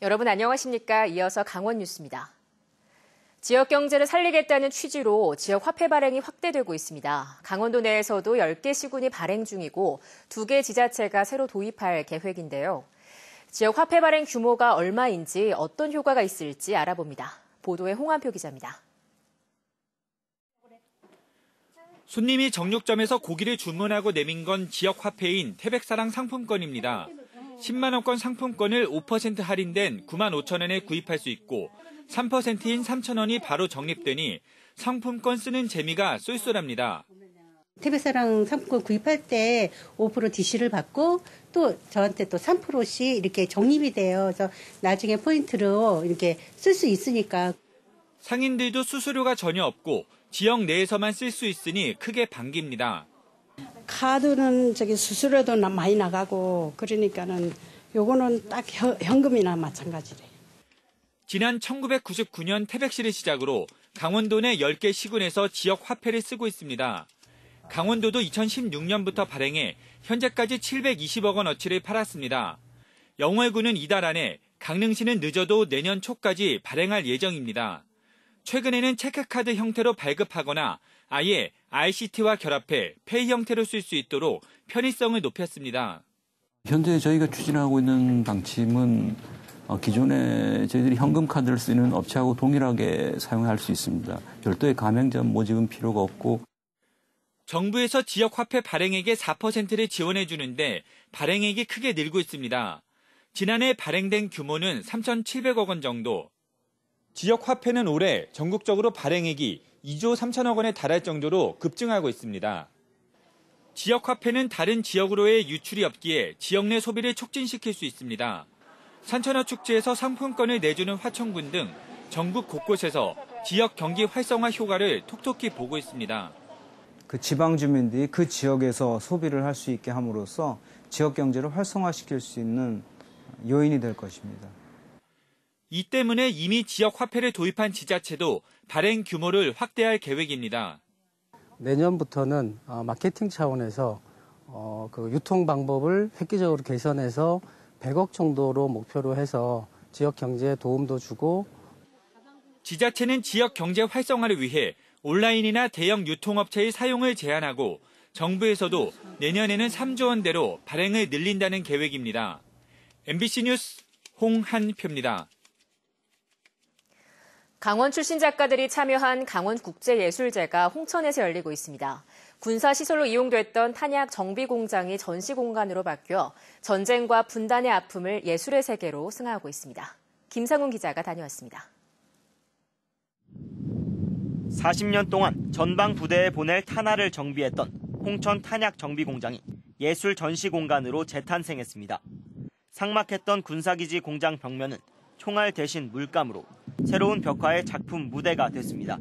여러분 안녕하십니까? 이어서 강원 뉴스입니다. 지역 경제를 살리겠다는 취지로 지역 화폐 발행이 확대되고 있습니다. 강원도 내에서도 10개 시군이 발행 중이고 2개 지자체가 새로 도입할 계획인데요. 지역 화폐 발행 규모가 얼마인지 어떤 효과가 있을지 알아봅니다. 보도에 홍한표 기자입니다. 손님이 정육점에서 고기를 주문하고 내민 건 지역 화폐인 태백사랑 상품권입니다. 10만 원권 상품권을 5% 할인된 9만 5천 원에 구입할 수 있고 3%인 3천 원이 바로 적립되니 상품권 쓰는 재미가 쏠쏠합니다. 태백사랑 상품권 구입할 때 5% DC를 받고 또 저한테 또 3%씩 이렇게 적립이 돼요. 그래서 나중에 포인트로 이렇게 쓸 수 있으니까. 상인들도 수수료가 전혀 없고 지역 내에서만 쓸 수 있으니 크게 반깁니다. 카드는 수수료도 많이 나가고 그러니까는 요거는 딱 현금이나 마찬가지래. 지난 1999년 태백시를 시작으로 강원도 내 10개 시군에서 지역 화폐를 쓰고 있습니다. 강원도도 2016년부터 발행해 현재까지 720억 원어치를 팔았습니다. 영월군은 이달 안에, 강릉시는 늦어도 내년 초까지 발행할 예정입니다. 최근에는 체크카드 형태로 발급하거나 아예 ICT와 결합해 페이 형태로 쓸 수 있도록 편의성을 높였습니다. 현재 저희가 추진하고 있는 방침은 기존에 저희들이 현금 카드를 쓰는 업체하고 동일하게 사용할 수 있습니다. 별도의 가맹점 모집은 필요가 없고. 정부에서 지역 화폐 발행액의 4%를 지원해 주는데 발행액이 크게 늘고 있습니다. 지난해 발행된 규모는 3,700억 원 정도. 지역 화폐는 올해 전국적으로 발행액이 2조 3천억 원에 달할 정도로 급증하고 있습니다. 지역 화폐는 다른 지역으로의 유출이 없기에 지역 내 소비를 촉진시킬 수 있습니다. 산천어 축제에서 상품권을 내주는 화천군 등 전국 곳곳에서 지역 경기 활성화 효과를 톡톡히 보고 있습니다. 그 지방 주민들이 그 지역에서 소비를 할 수 있게 함으로써 지역 경제를 활성화시킬 수 있는 요인이 될 것입니다. 이 때문에 이미 지역 화폐를 도입한 지자체도 발행 규모를 확대할 계획입니다. 내년부터는 마케팅 차원에서 그 유통 방법을 획기적으로 개선해서 100억 정도로 목표로 해서 지역 경제에 도움도 주고. 지자체는 지역 경제 활성화를 위해 온라인이나 대형 유통업체의 사용을 제한하고 정부에서도 내년에는 3조 원대로 발행을 늘린다는 계획입니다. MBC 뉴스 홍한표입니다. 강원 출신 작가들이 참여한 강원국제예술제가 홍천에서 열리고 있습니다. 군사시설로 이용됐던 탄약 정비 공장이 전시 공간으로 바뀌어 전쟁과 분단의 아픔을 예술의 세계로 승화하고 있습니다. 김상훈 기자가 다녀왔습니다. 40년 동안 전방 부대에 보낼 탄화를 정비했던 홍천 탄약 정비 공장이 예술 전시 공간으로 재탄생했습니다. 삭막했던 군사기지 공장 벽면은 총알 대신 물감으로 새로운 벽화의 작품 무대가 됐습니다.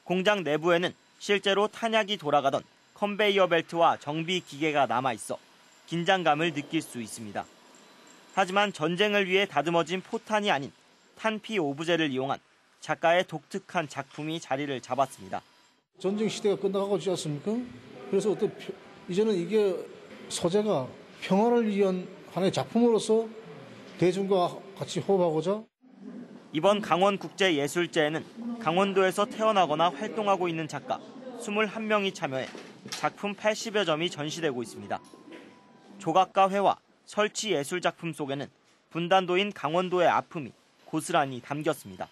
공장 내부에는 실제로 탄약이 돌아가던 컨베이어 벨트와 정비 기계가 남아있어 긴장감을 느낄 수 있습니다. 하지만 전쟁을 위해 다듬어진 포탄이 아닌 탄피 오브제를 이용한 작가의 독특한 작품이 자리를 잡았습니다. 전쟁 시대가 끝나가고 있지 않습니까? 그래서 이제는 이게 소재가 평화를 위한 하나의 작품으로서 대중과 같이 호흡하고자. 이번 강원국제예술제에는 강원도에서 태어나거나 활동하고 있는 작가 21명이 참여해 작품 80여 점이 전시되고 있습니다. 조각가 회화, 설치 예술 작품 속에는 분단도인 강원도의 아픔이 고스란히 담겼습니다.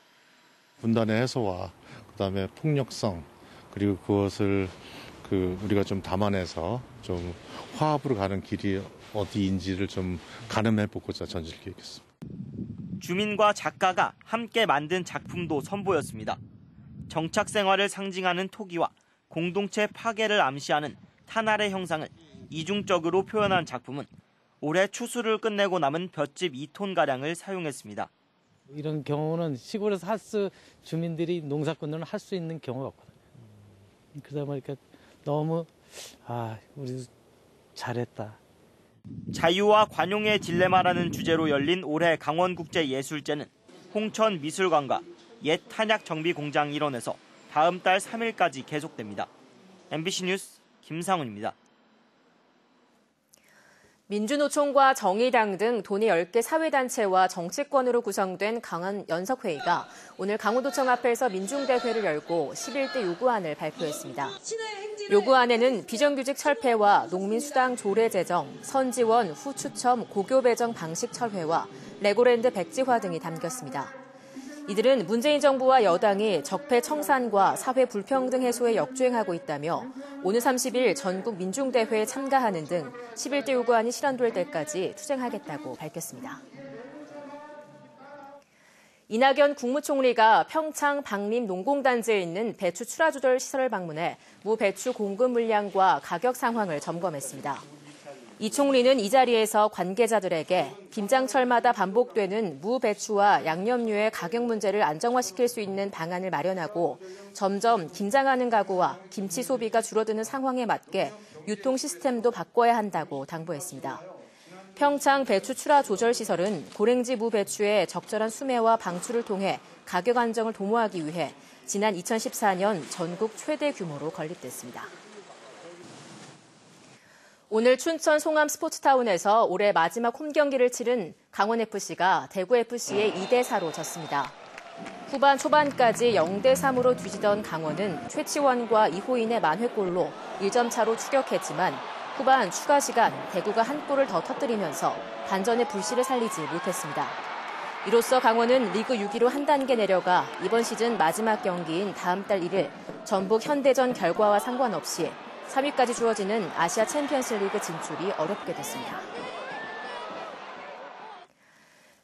분단의 해소와 그다음에 폭력성 그리고 그것을 우리가 좀 담아내서 좀 화합으로 가는 길이 어디인지를 좀 가늠해보고자 전시를 기획했습니다. 주민과 작가가 함께 만든 작품도 선보였습니다. 정착 생활을 상징하는 토기와 공동체 파괴를 암시하는 탄알의 형상을 이중적으로 표현한 작품은 올해 추수를 끝내고 남은 볏짚 2톤가량을 사용했습니다. 이런 경우는 시골에서 주민들이 농사꾼들은 할 수 있는 경우가 없거든요. 그러다 보니까 너무 우리 잘했다. 자유와 관용의 딜레마라는 주제로 열린 올해 강원국제예술제는 홍천 미술관과 옛 탄약 정비 공장 일원에서 다음 달 3일까지 계속됩니다. MBC 뉴스 김상훈입니다. 민주노총과 정의당 등 도내 10개 사회단체와 정치권으로 구성된 강원 연석회의가 오늘 강원도청 앞에서 민중대회를 열고 11대 요구안을 발표했습니다. 요구안에는 비정규직 철폐와 농민수당 조례 제정, 선지원 후추첨 고교 배정 방식 철회와 레고랜드 백지화 등이 담겼습니다. 이들은 문재인 정부와 여당이 적폐 청산과 사회 불평등 해소에 역주행하고 있다며 오는 30일 전국 민중대회에 참가하는 등 11대 요구안이 실현될 때까지 투쟁하겠다고 밝혔습니다. 이낙연 국무총리가 평창 박림 농공단지에 있는 배추 출하 조절 시설을 방문해 무 배추 공급 물량과 가격 상황을 점검했습니다. 이 총리는 이 자리에서 관계자들에게 김장철마다 반복되는 무, 배추와 양념류의 가격 문제를 안정화시킬 수 있는 방안을 마련하고 점점 김장하는 가구와 김치 소비가 줄어드는 상황에 맞게 유통 시스템도 바꿔야 한다고 당부했습니다. 평창 배추 출하 조절 시설은 고랭지 무 배추의 적절한 수매와 방출을 통해 가격 안정을 도모하기 위해 지난 2014년 전국 최대 규모로 건립됐습니다. 오늘 춘천 송암 스포츠타운에서 올해 마지막 홈경기를 치른 강원FC가 대구FC에 2대4로 졌습니다. 후반 초반까지 0대3으로 뒤지던 강원은 최치원과 이호인의 만회골로 1점 차로 추격했지만 후반 추가 시간 대구가 한 골을 더 터뜨리면서 반전의 불씨를 살리지 못했습니다. 이로써 강원은 리그 6위로 한 단계 내려가 이번 시즌 마지막 경기인 다음 달 1일 전북 현대전 결과와 상관없이 3위까지 주어지는 아시아 챔피언스리그 진출이 어렵게 됐습니다.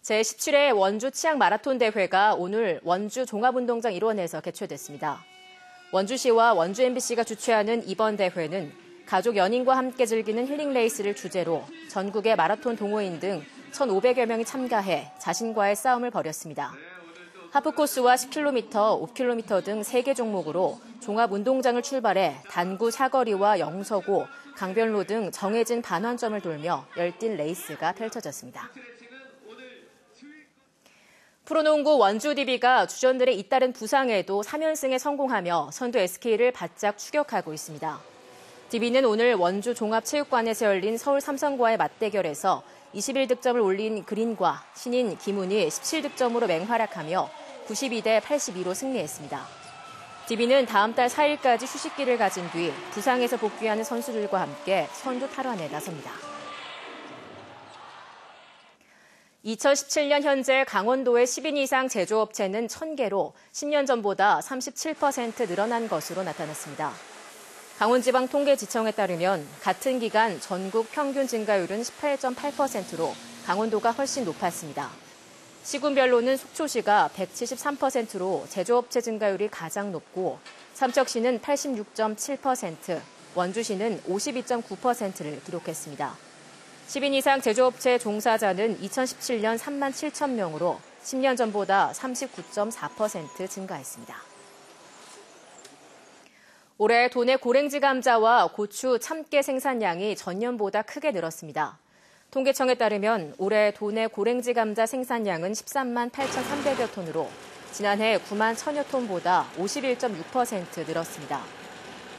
제17회 원주 치약 마라톤 대회가 오늘 원주 종합운동장 일원에서 개최됐습니다. 원주시와 원주 MBC가 주최하는 이번 대회는 가족 연인과 함께 즐기는 힐링 레이스를 주제로 전국의 마라톤 동호인 등 1,500여 명이 참가해 자신과의 싸움을 벌였습니다. 하프코스와 10km, 5km 등 3개 종목으로 종합운동장을 출발해 단구 사거리와 영서고, 강변로 등 정해진 반환점을 돌며 열띤 레이스가 펼쳐졌습니다. 프로농구 원주 DB가 주전들의 잇따른 부상에도 3연승에 성공하며 선두 SK를 바짝 추격하고 있습니다. DB는 오늘 원주 종합체육관에서 열린 서울 삼성과의 맞대결에서 21득점을 올린 그린과 신인 김훈이 17득점으로 맹활약하며 92대 82로 승리했습니다. DB는 다음 달 4일까지 휴식기를 가진 뒤 부상에서 복귀하는 선수들과 함께 선두 탈환에 나섭니다. 2017년 현재 강원도의 10인 이상 제조업체는 1,000개로 10년 전보다 37% 늘어난 것으로 나타났습니다. 강원지방통계지청에 따르면 같은 기간 전국 평균 증가율은 18.8%로 강원도가 훨씬 높았습니다. 시군별로는 속초시가 173%로 제조업체 증가율이 가장 높고 삼척시는 86.7%, 원주시는 52.9%를 기록했습니다. 10인 이상 제조업체 종사자는 2017년 3만 7천 명으로 10년 전보다 39.4% 증가했습니다. 올해 도내 고랭지 감자와 고추, 참깨 생산량이 전년보다 크게 늘었습니다. 통계청에 따르면 올해 도내 고랭지 감자 생산량은 13만 8,300여 톤으로 지난해 9만 1,000여 톤보다 51.6% 늘었습니다.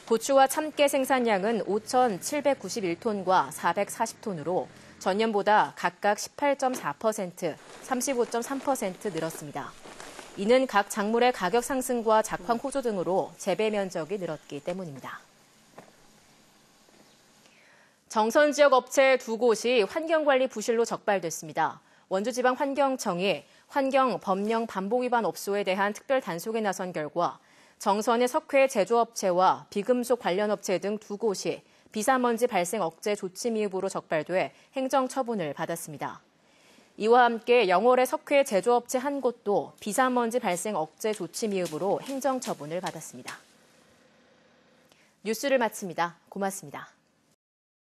고추와 참깨 생산량은 5,791톤과 440톤으로 전년보다 각각 18.4%, 35.3% 늘었습니다. 이는 각 작물의 가격 상승과 작황 호조 등으로 재배 면적이 늘었기 때문입니다. 정선 지역 업체 2곳이 환경관리 부실로 적발됐습니다. 원주지방환경청이 환경 법령 반복 위반 업소에 대한 특별 단속에 나선 결과 정선의 석회 제조업체와 비금속 관련 업체 등 2곳이 비사먼지 발생 억제 조치 미흡으로 적발돼 행정처분을 받았습니다. 이와 함께 영월의 석회 제조업체 한 곳도 비사먼지 발생 억제 조치 미흡으로 행정처분을 받았습니다. 뉴스를 마칩니다. 고맙습니다.